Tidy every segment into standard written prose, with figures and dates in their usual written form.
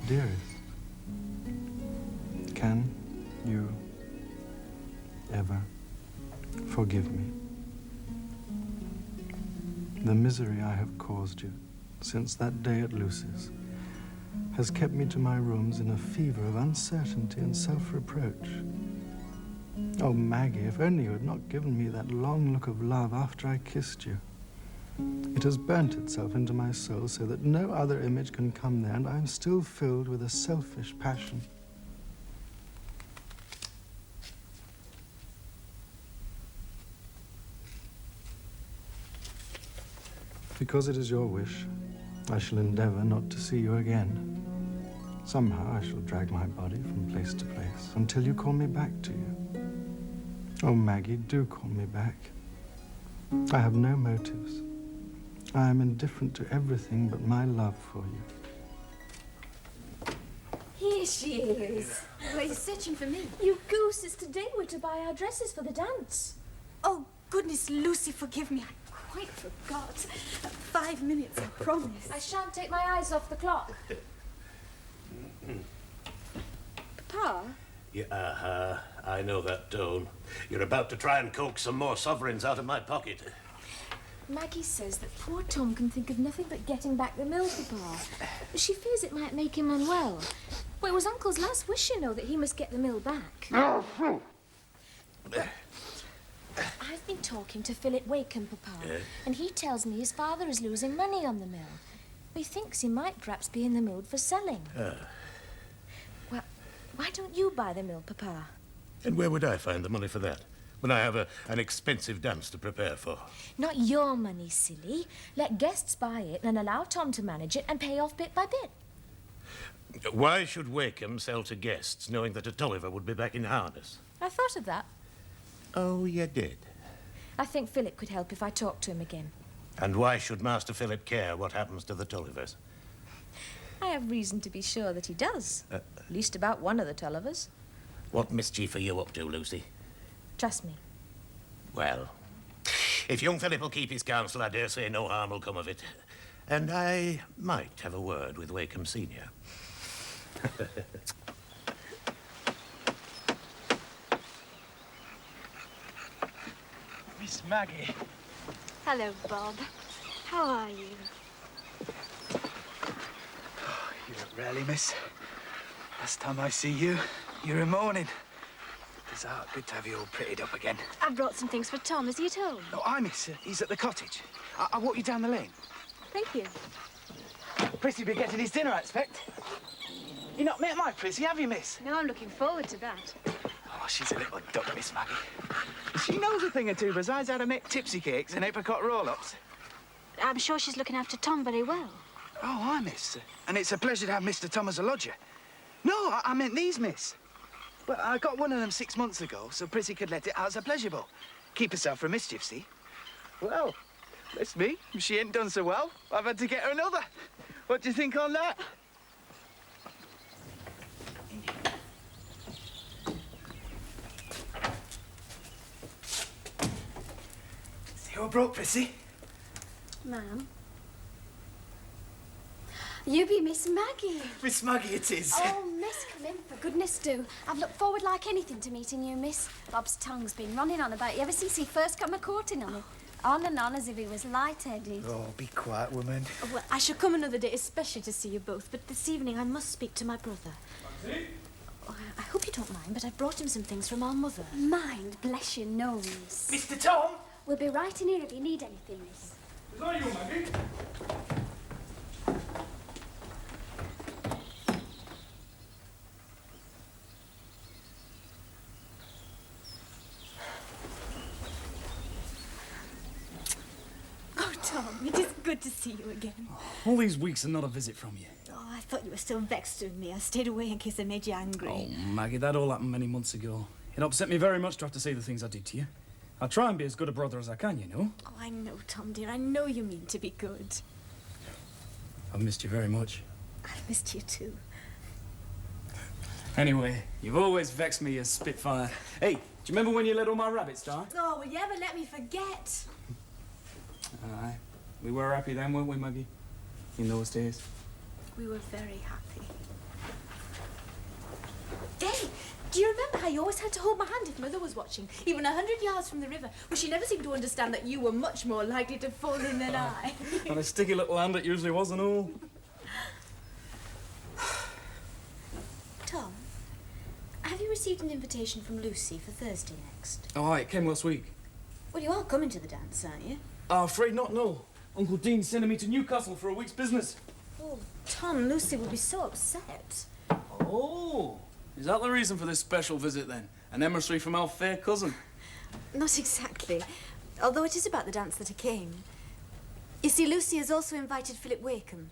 Dearest, can you ever forgive me? The misery I have caused you since that day at Lucy's has kept me to my rooms in a fever of uncertainty and self-reproach. Oh, Maggie, if only you had not given me that long look of love after I kissed you. It has burnt itself into my soul so that no other image can come there, and I am still filled with a selfish passion. Because it is your wish, I shall endeavor not to see you again. Somehow I shall drag my body from place to place until you call me back to you. Oh, Maggie, do call me back. I have no motives. I am indifferent to everything but my love for you. Here she is. Well, you're searching for me. You gooses, today we're to buy our dresses for the dance. Oh, goodness, Lucy, forgive me. I quite forgot. 5 minutes, I promise. I shan't take my eyes off the clock. Papa? Yeah, I know that tone. You're about to try and coax some more sovereigns out of my pocket. Maggie says that poor Tom can think of nothing but getting back the mill, Papa. She fears it might make him unwell. Well, it was Uncle's last wish, you know, that he must get the mill back. I've been talking to Philip Wakem, Papa, and he tells me his father is losing money on the mill. He thinks he might perhaps be in the mood for selling. Well, why don't you buy the mill, Papa? And where would I find the money for that, when I have an expensive dance to prepare for? Not your money, silly. Let guests buy it and allow Tom to manage it and pay off bit by bit. Why should Wakem sell to guests, knowing that a Tolliver would be back in harness? I thought of that. Oh, you did? I think Philip could help if I talked to him again. And why should Master Philip care what happens to the Tollivers? I have reason to be sure that he does. At least about one of the Tollivers. What mischief are you up to, Lucy? Trust me. Well, if young Philip will keep his counsel, I dare say no harm will come of it. And I might have a word with Wakem Senior. Miss Maggie. Hello, Bob. How are you? Oh, you look rarely, miss. Last time I see you, you were in mourning. It's good to have you all prettied up again. I brought some things for Tom. Is he at home? No, miss. He's at the cottage. I'll walk you down the lane. Thank you. Prissy be getting his dinner, I expect. You not met my Prissy, have you, miss? No, I'm looking forward to that. Oh, she's a little duck, Miss Maggie. She knows a thing or two besides how to make tipsy cakes and apricot roll-ups. I'm sure she's looking after Tom very well. Oh, miss. And it's a pleasure to have Mr. Tom as a lodger. No, I meant these, miss. Well, I got one of them 6 months ago, so Prissy could let it out as a pleasure boat. Keep herself from mischief, see? Well, bless me, if she ain't done so well, I've had to get her another. What do you think on that? See who I brought, Prissy? Ma'am? You be Miss Maggie. Miss Maggie it is. Oh, miss, come in, for goodness do. I've looked forward like anything to meeting you, miss. Bob's tongue's been running on about you ever since he first come a-courting on me. On and on as if he was light-headed. Oh, be quiet, woman. Oh, well, I shall come another day, especially to see you both, but this evening I must speak to my brother. Oh, I hope you don't mind, but I've brought him some things from our mother. Mind, bless your nose. Mr. Tom? We'll be right in here if you need anything, miss. Is that you, Maggie? Oh, Tom, it is good to see you again. All these weeks and not a visit from you. Oh, I thought you were still vexed with me. I stayed away in case I made you angry. Oh, Maggie, that all happened many months ago. It upset me very much to have to say the things I did to you. I'll try and be as good a brother as I can, you know. Oh, I know, Tom, dear. I know you mean to be good. I've missed you very much. I've missed you too. Anyway, you've always vexed me, you spitfire. Hey, do you remember when you let all my rabbits die? Oh, will you ever let me forget? Aye. We were happy then, weren't we, Maggie? In those days. We were very happy. Daddy, do you remember how you always had to hold my hand if Mother was watching, even 100 yards from the river? Well, she never seemed to understand that you were much more likely to fall in than I. And a sticky little hand it usually was and all. Tom, have you received an invitation from Lucy for Thursday next? Oh, aye, it came last week. Well, you are coming to the dance, aren't you? I'm afraid not, no. Uncle Dean's sending me to Newcastle for a week's business. Oh, Tom, Lucy will be so upset. Oh, is that the reason for this special visit, then? An emissary from our fair cousin? Not exactly, although it is about the dance that I came. You see, Lucy has also invited Philip Wakeham.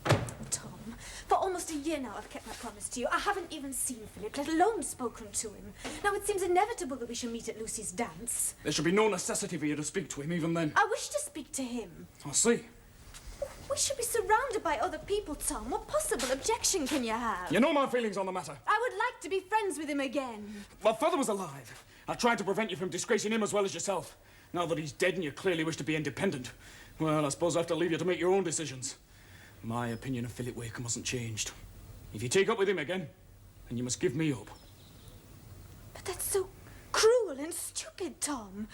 Tom, for almost a year now I've kept my promise to you. I haven't even seen Philip, let alone spoken to him. Now it seems inevitable that we shall meet at Lucy's dance. There should be no necessity for you to speak to him, even then. I wish to speak to him. I see. We should be surrounded by other people, Tom. What possible objection can you have? You know my feelings on the matter. I would like to be friends with him again. While Father was alive, I tried to prevent you from disgracing him as well as yourself. Now that he's dead and you clearly wish to be independent, well, I suppose I have to leave you to make your own decisions. My opinion of Philip Wakeham hasn't changed. If you take up with him again, then you must give me up. But that's so cruel and stupid, Tom.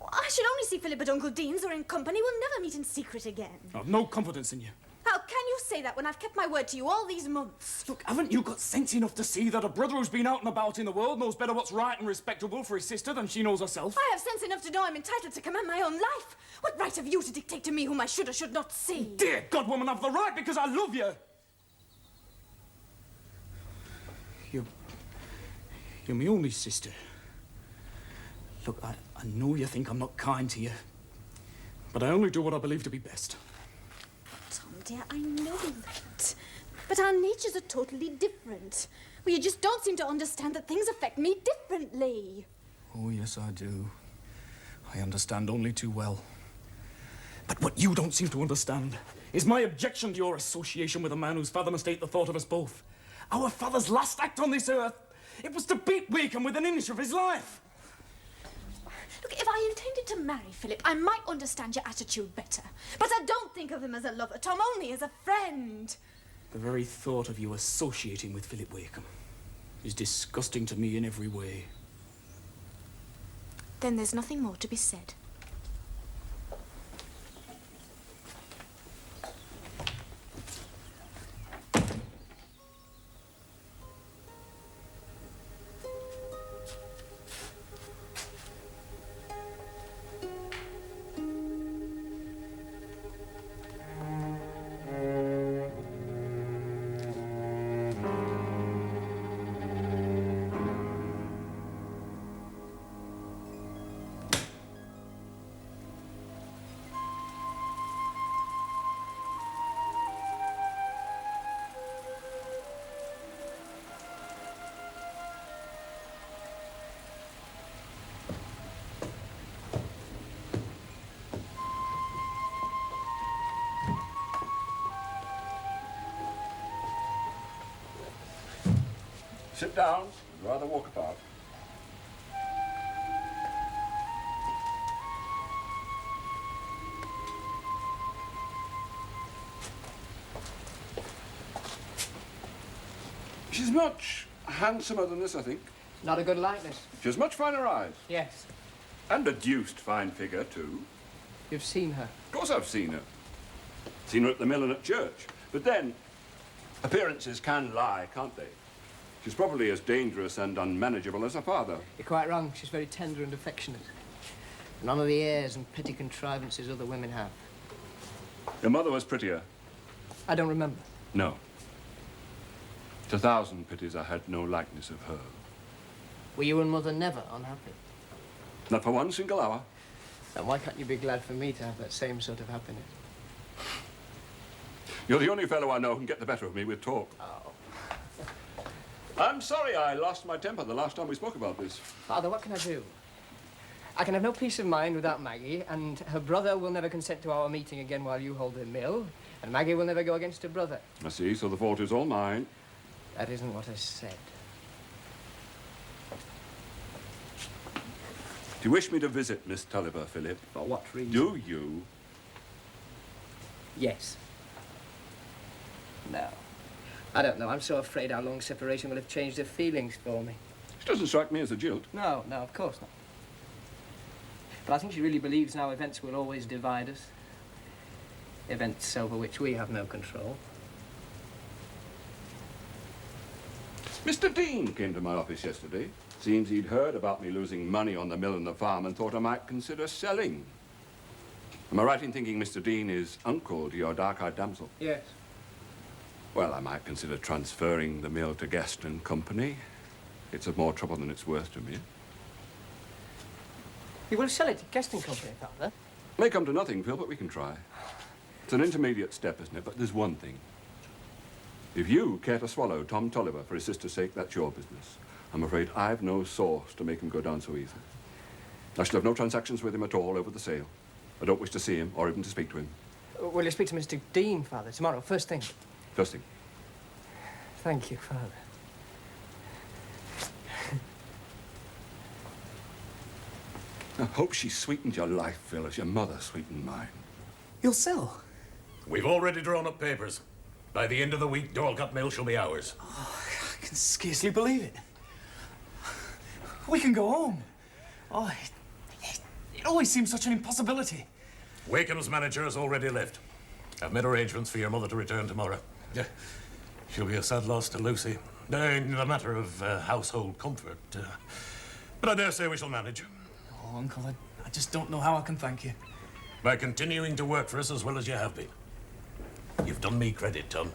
I should only see Philip at Uncle Dean's or in company. We'll never meet in secret again. I've no confidence in you. How can you say that when I've kept my word to you all these months? Look, haven't you got sense enough to see that a brother who's been out and about in the world knows better what's right and respectable for his sister than she knows herself? I have sense enough to know I'm entitled to command my own life. What right have you to dictate to me whom I should or should not see? Dear God, woman, I've the right because I love you. You're my only sister. Look, I know you think I'm not kind to you, but I only do what I believe to be best. Tom, dear, I know that. But our natures are totally different. Well, you just don't seem to understand that things affect me differently. Oh, yes, I do. I understand only too well. But what you don't seem to understand is my objection to your association with a man whose father must hate the thought of us both. Our father's last act on this earth, it was to beat Wakeham within an inch of his life. Look, if I intended to marry Philip, I might understand your attitude better. But I don't think of him as a lover, Tom, only as a friend. The very thought of you associating with Philip Wakeham is disgusting to me in every way. Then there's nothing more to be said. Sit down. I'd rather walk about. She's much handsomer than this, I think. Not a good likeness. She has much finer eyes. Yes. And a deuced fine figure, too. You've seen her. Of course I've seen her. Seen her at the mill and at church. But then, appearances can lie, can't they? She's probably as dangerous and unmanageable as her father. You're quite wrong. She's very tender and affectionate. None of the airs and petty contrivances other women have. Your mother was prettier. I don't remember. No. It's 1,000 pities I had no likeness of her. Were you and Mother never unhappy? Not for one single hour. Then why can't you be glad for me to have that same sort of happiness? You're the only fellow I know who can get the better of me with talk. Oh. I'm sorry I lost my temper the last time we spoke about this. Father, what can I do? I can have no peace of mind without Maggie, and her brother will never consent to our meeting again while you hold the mill, and Maggie will never go against her brother. I see, so the fault is all mine. That isn't what I said. Do you wish me to visit Miss Tulliver, Philip? For what reason? Do you? Yes. No. I don't know. I'm so afraid our long separation will have changed her feelings for me. She doesn't strike me as a jilt. No, no, of course not. But I think she really believes now events will always divide us. Events over which we have no control. Mr. Dean came to my office yesterday. Seems he'd heard about me losing money on the mill and the farm and thought I might consider selling. Am I right in thinking Mr. Dean is uncle to your dark-eyed damsel? Yes. Well, I might consider transferring the mill to Guest and Company. It's of more trouble than it's worth to me. You will sell it to Guest and Company, Father? May come to nothing, Phil, but we can try. It's an intermediate step, isn't it? But there's one thing. If you care to swallow Tom Tolliver for his sister's sake, that's your business. I'm afraid I've no source to make him go down so easily. I shall have no transactions with him at all over the sale. I don't wish to see him or even to speak to him. Will you speak to Mr. Dean, Father, tomorrow, first thing? First thing. Thank you, Father. I hope she sweetened your life, Phil, as your mother sweetened mine. You'll sell? We've already drawn up papers. By the end of the week, Dorlcott Mill shall be ours. Oh, I can scarcely believe it. We can go home. Oh, it always seems such an impossibility. Wakeham's manager has already left. I've made arrangements for your mother to return tomorrow. Yeah, she'll be a sad loss to Lucy. In the matter of household comfort. But I dare say we shall manage. Oh, Uncle, I just don't know how I can thank you. By continuing to work for us as well as you have been. You've done me credit, Tom.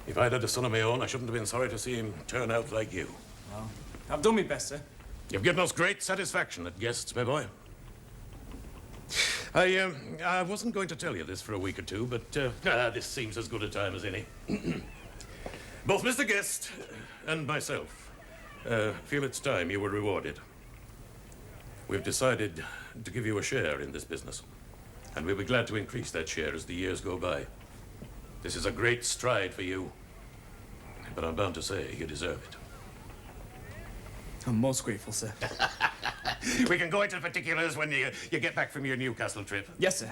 If I'd had a son of my own, I shouldn't have been sorry to see him turn out like you. Well, I've done my best, sir. You've given us great satisfaction at Guests, my boy. I wasn't going to tell you this for a week or two, but this seems as good a time as any. Both Mr. Guest and myself feel it's time you were rewarded. We've decided to give you a share in this business, and we'll be glad to increase that share as the years go by. This is a great stride for you, but I'm bound to say you deserve it. I'm most grateful, sir. We can go into particulars when you get back from your Newcastle trip. Yes, sir.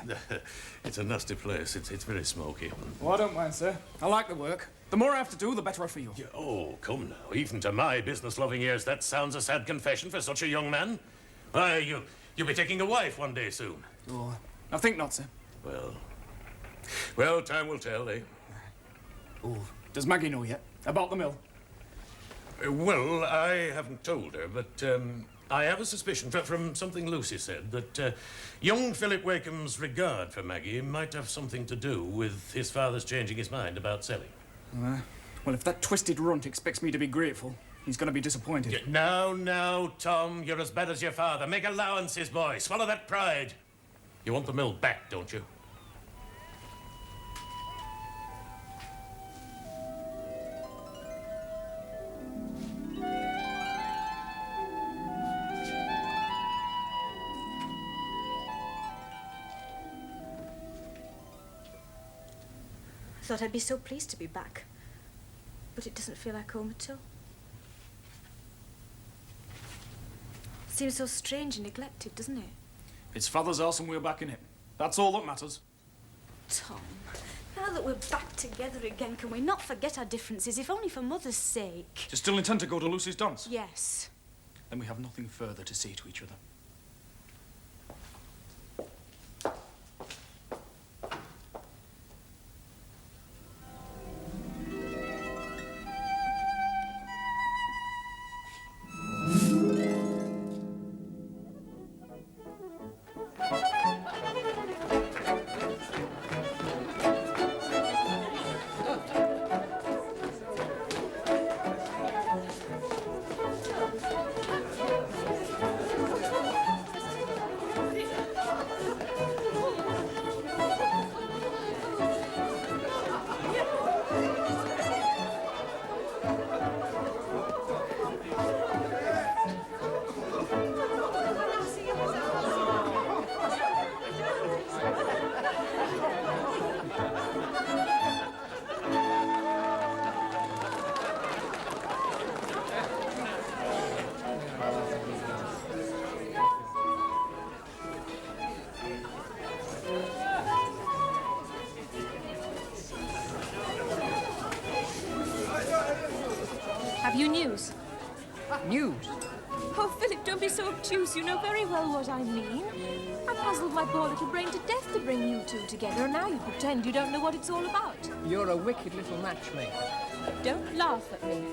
It's a nasty place. It's very smoky. Well, I don't mind, sir. I like the work. The more I have to do, the better I feel. Yeah, oh, come now. Even to my business-loving ears, that sounds a sad confession for such a young man. Why, you'll be taking a wife one day soon. Oh, I think not, sir. Well, time will tell, eh? Oh, does Maggie know yet? About the mill? Well, I haven't told her, but I have a suspicion from something Lucy said that young Philip Wakeham's regard for Maggie might have something to do with his father's changing his mind about selling. Well, if that twisted runt expects me to be grateful, he's going to be disappointed. Now, Tom, you're as bad as your father. Make allowances, boy. Swallow that pride. You want the mill back, don't you? I thought I'd be so pleased to be back. But it doesn't feel like home at all. It seems so strange and neglected, doesn't it? It's Father's house and we're back in it. That's all that matters. Tom, now that we're back together again, can we not forget our differences, if only for Mother's sake? Do you still intend to go to Lucy's dance? Yes. Then we have nothing further to say to each other. Have you news? News? Oh, Philip, don't be so obtuse. You know very well what I mean. I puzzled my poor little brain to death to bring you two together, and now you pretend you don't know what it's all about. You're a wicked little matchmaker. Don't laugh at me.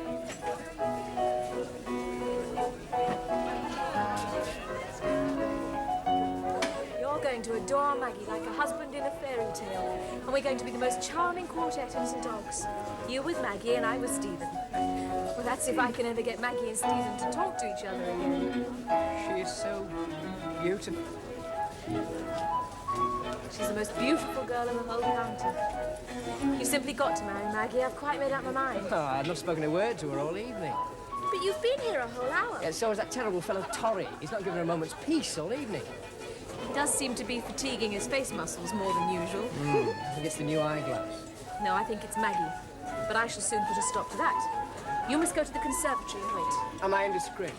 You're going to adore Maggie like a husband in a fairy tale, and we're going to be the most charming quartet in St. Ogg's. You with Maggie and I with Stephen. Well, that's if I can ever get Maggie and Stephen to talk to each other again. She is so beautiful. She's the most beautiful girl in the whole county. You've simply got to marry Maggie. I've quite made up my mind. Oh, I've not spoken a word to her all evening. But you've been here a whole hour. Yeah, so is that terrible fellow Torrey. He's not given her a moment's peace all evening. He does seem to be fatiguing his face muscles more than usual. I think it's the new eyeglass. No, I think it's Maggie. But I shall soon put a stop to that. You must go to the conservatory and wait. Am I indiscreet?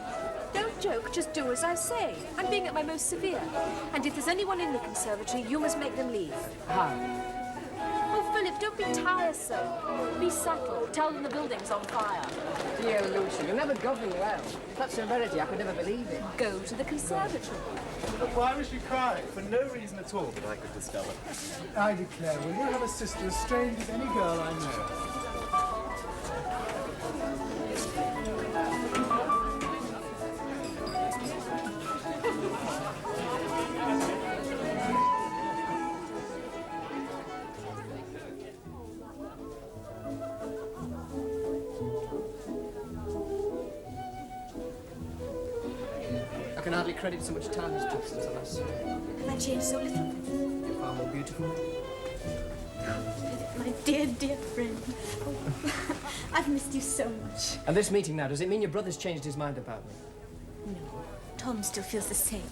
Don't joke, just do as I say. I'm being at my most severe. And if there's anyone in the conservatory, you must make them leave. How? Oh, Philip, don't be tiresome. Be subtle. Tell them the building's on fire. Dear Lucy, you'll never govern well. If that's severity, I could never believe it. Go to the conservatory. But why was she crying? For no reason at all that I could discover. I declare, will you have a sister as strange as any girl I know? I can hardly credit so much time has passed since I last saw you. Have I changed so little? You're far more beautiful. My dear, dear friend. Oh, I've missed you so much. And this meeting now, does it mean your brother's changed his mind about me? No, Tom still feels the same.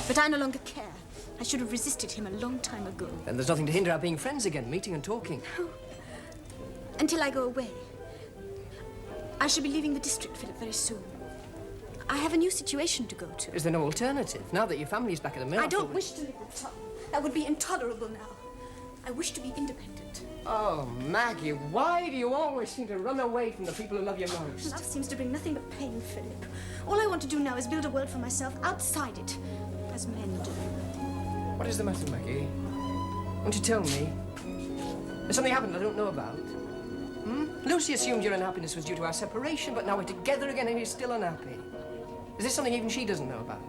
But I no longer care. I should have resisted him a long time ago. And there's nothing to hinder our being friends again, meeting and talking. Until I go away. I shall be leaving the district, Philip, very soon. I have a new situation to go to. Is there no alternative? Now that your family's back at the mill... I don't wish to live with Tom. That would be intolerable now. I wish to be independent. Oh, Maggie, why do you always seem to run away from the people who love you most? Love seems to bring nothing but pain, Philip. All I want to do now is build a world for myself outside it, as men do. What is the matter, Maggie? Won't you tell me? Has something happened I don't know about? Lucy assumed your unhappiness was due to our separation, but now we're together again and you're still unhappy. Is this something even she doesn't know about?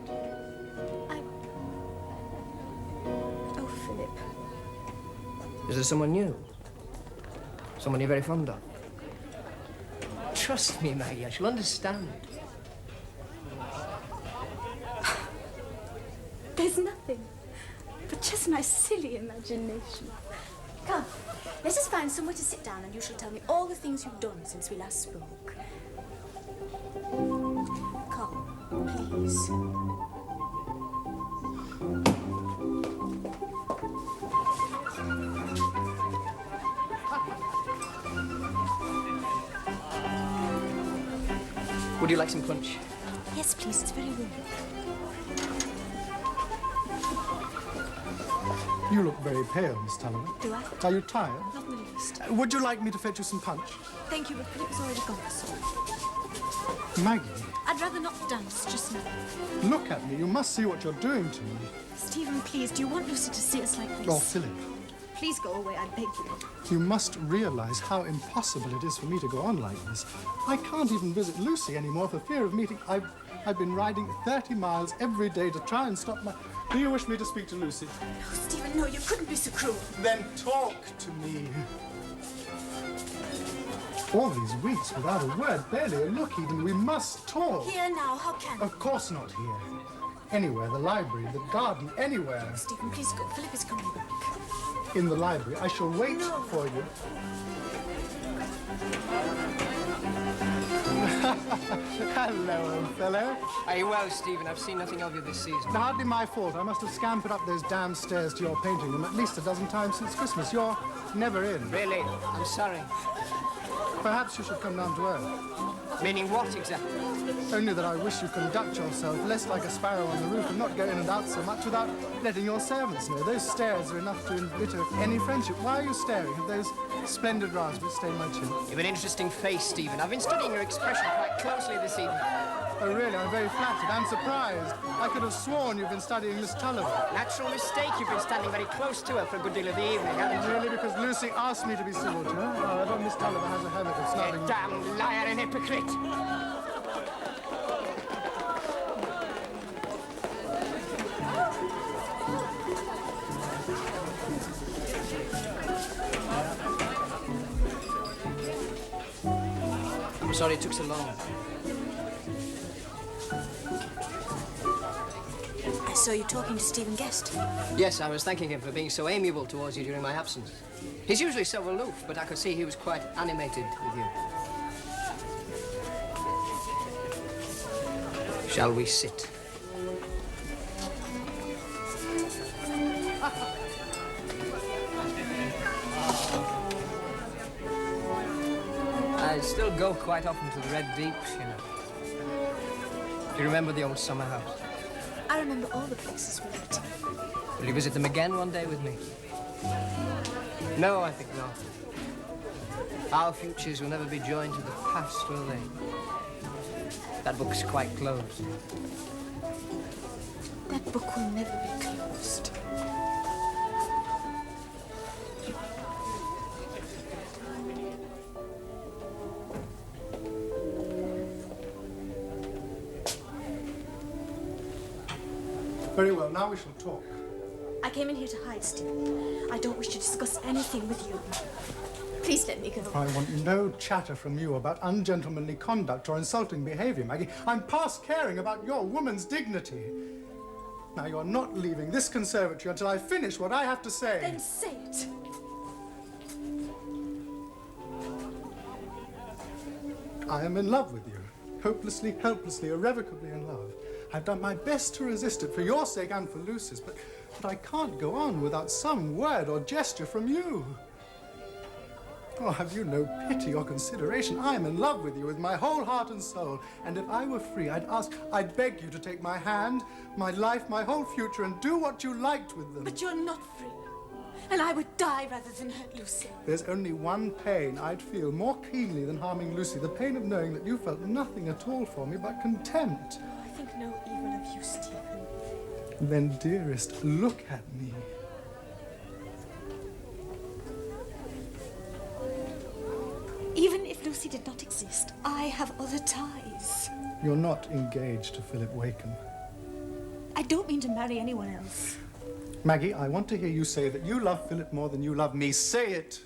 Oh, Philip. Is there someone new? Someone you're very fond of? Trust me, Maggie, I shall understand. There's nothing. But just my silly imagination. Come, let us find somewhere to sit down and you shall tell me all the things you've done since we last spoke. Come, please. Would you like some punch? Yes, please, it's very warm. You look very pale, Miss Tulliver. Do I? Are you tired? Not in the least. Would you like me to fetch you some punch? Thank you, but Philip's already gone, so... Maggie, I'd rather not dance just now. look at me. You must see what you're doing to me. Stephen, please, do you want Lucy to see us like this? Oh, Philip, Please go away, I beg you. you must realize how impossible it is for me to go on like this. I can't even visit Lucy anymore for fear of meeting... I've been riding 30 miles every day to try and stop my... Do you wish me to speak to Lucy? No, Stephen, no, you couldn't be so cruel. Then talk to me. All these weeks without a word, barely a look even. We must talk. Here now, how can Of course not here. Anywhere, the library, the garden, anywhere. Stephen, please go. Philip is coming back. In the library. I shall wait for you. Hello, old fellow. Are you well, Stephen? I've seen nothing of you this season. Hardly my fault. I must have scampered up those damn stairs to your painting room at least a dozen times since Christmas. You're never in. Really? I'm sorry. Perhaps you should come down to earth. Meaning what, exactly? Only that I wish you conduct yourself less like a sparrow on the roof and not go in and out so much without letting your servants know. Those stares are enough to embitter any friendship. Why are you staring? Have those splendid raspberries stained my chin? You have an interesting face, Stephen. I've been studying your expression quite closely this evening. Oh, really? I'm very flattered and surprised. I could have sworn you've been studying Miss Tulliver. Natural mistake. You've been standing very close to her for a good deal of the evening, haven't you? Really? Because Lucy asked me to be civil to her? However, Miss Tulliver has a habit of snubbing... You damned liar and hypocrite! I'm sorry it took so long. I saw you talking to Stephen Guest. Yes, I was thanking him for being so amiable towards you during my absence. He's usually so aloof, but I could see he was quite animated with you. Shall we sit? I still go quite often to the Red Deeps, you know. Do you remember the old summer house? I remember all the places we went. Will you visit them again one day with me? No, I think not. Our futures will never be joined to the past, will they? That book's quite closed. That book will never be closed. Very well, now we shall talk. I came in here to hide, Stephen. I don't wish to discuss anything with you. Please let me go. I want no chatter from you about ungentlemanly conduct or insulting behaviour, Maggie. I'm past caring about your woman's dignity. Now, you're not leaving this conservatory until I finish what I have to say. Then say it. I am in love with you. Hopelessly, helplessly, irrevocably in love. I've done my best to resist it for your sake and for Lucy's, but I can't go on without some word or gesture from you. Oh, have you no pity or consideration? I am in love with you with my whole heart and soul, and if I were free, I'd beg you to take my hand, my life, my whole future, and do what you liked with them. But you're not free, and I would die rather than hurt Lucy. There's only one pain I'd feel more keenly than harming Lucy, the pain of knowing that you felt nothing at all for me but contempt. I think no evil of you, Stephen. Then, dearest, look at me. Even if Lucy did not exist, I have other ties. You're not engaged to Philip Wakem. I don't mean to marry anyone else. Maggie, I want to hear you say that you love Philip more than you love me. Say it!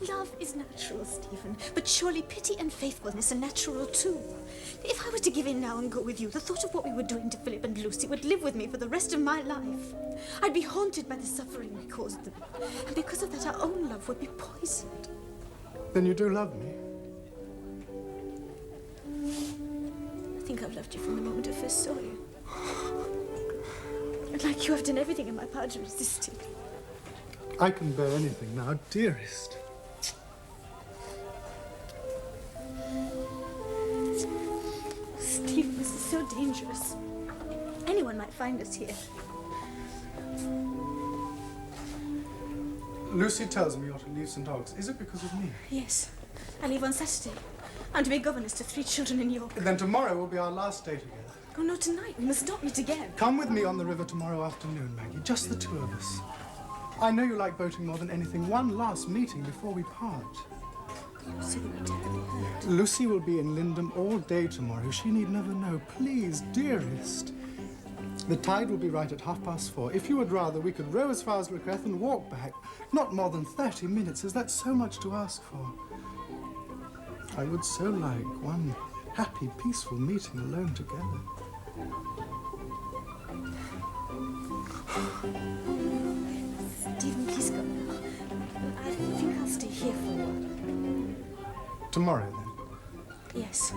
Love is natural, Stephen, but surely pity and faithfulness are natural too. If I were to give in now and go with you, the thought of what we were doing to Philip and Lucy would live with me for the rest of my life. I'd be haunted by the suffering we caused them, and because of that our own love would be poisoned. Then you do love me? I think I've loved you from the moment I first saw you. And like you, I've done everything in my power to resist it. I can bear anything now, dearest. Stephen, this is so dangerous. Anyone might find us here. Lucy tells me you're to leave St. Aug's. Is it because of me? Yes. I leave on Saturday. I'm to be governess to 3 children in York. Then tomorrow will be our last day together. Oh, no, tonight. We must not meet again. Come with me on the river tomorrow afternoon, Maggie. Just the two of us. I know you like boating more than anything. One last meeting before we part. Lucy will be terribly hurt. Lucy will be in Lindum all day tomorrow. She need never know. Please, dearest. The tide will be right at 4:30. If you would rather, we could row as far as Lecreth and walk back. Not more than 30 minutes. Is that so much to ask for? I would so like one happy, peaceful meeting alone together. Stephen, please go now. I think I'll stay here for a while. Tomorrow, then? Yes.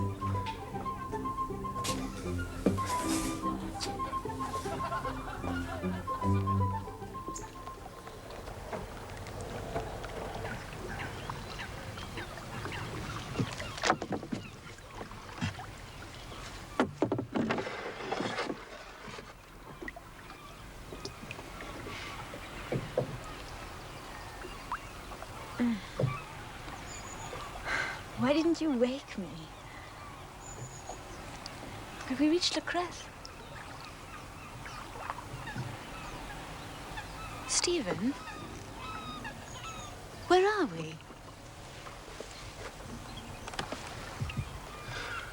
Why didn't you wake me? Have we reached Le Creth? Stephen? Where are we?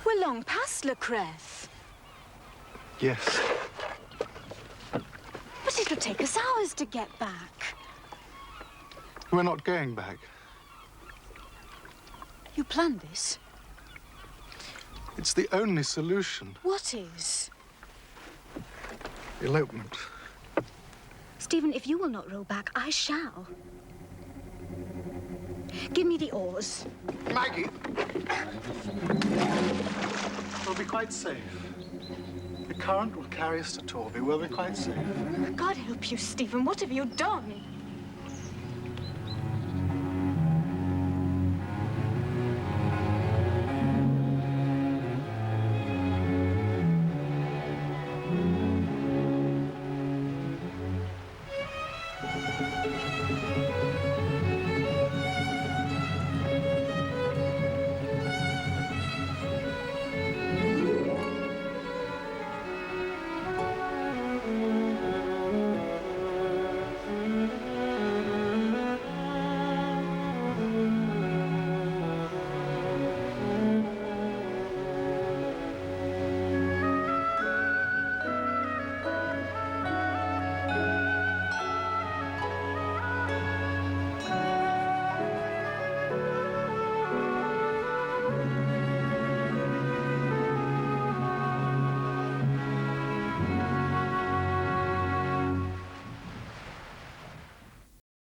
We're long past Le Creth. Yes. But it'll take us hours to get back. We're not going back. You planned this? It's the only solution. What is? Elopement. Stephen, if you will not row back, I shall. Give me the oars. Maggie! We'll be quite safe. The current will carry us to Torby. We'll be quite safe. God help you, Stephen. What have you done?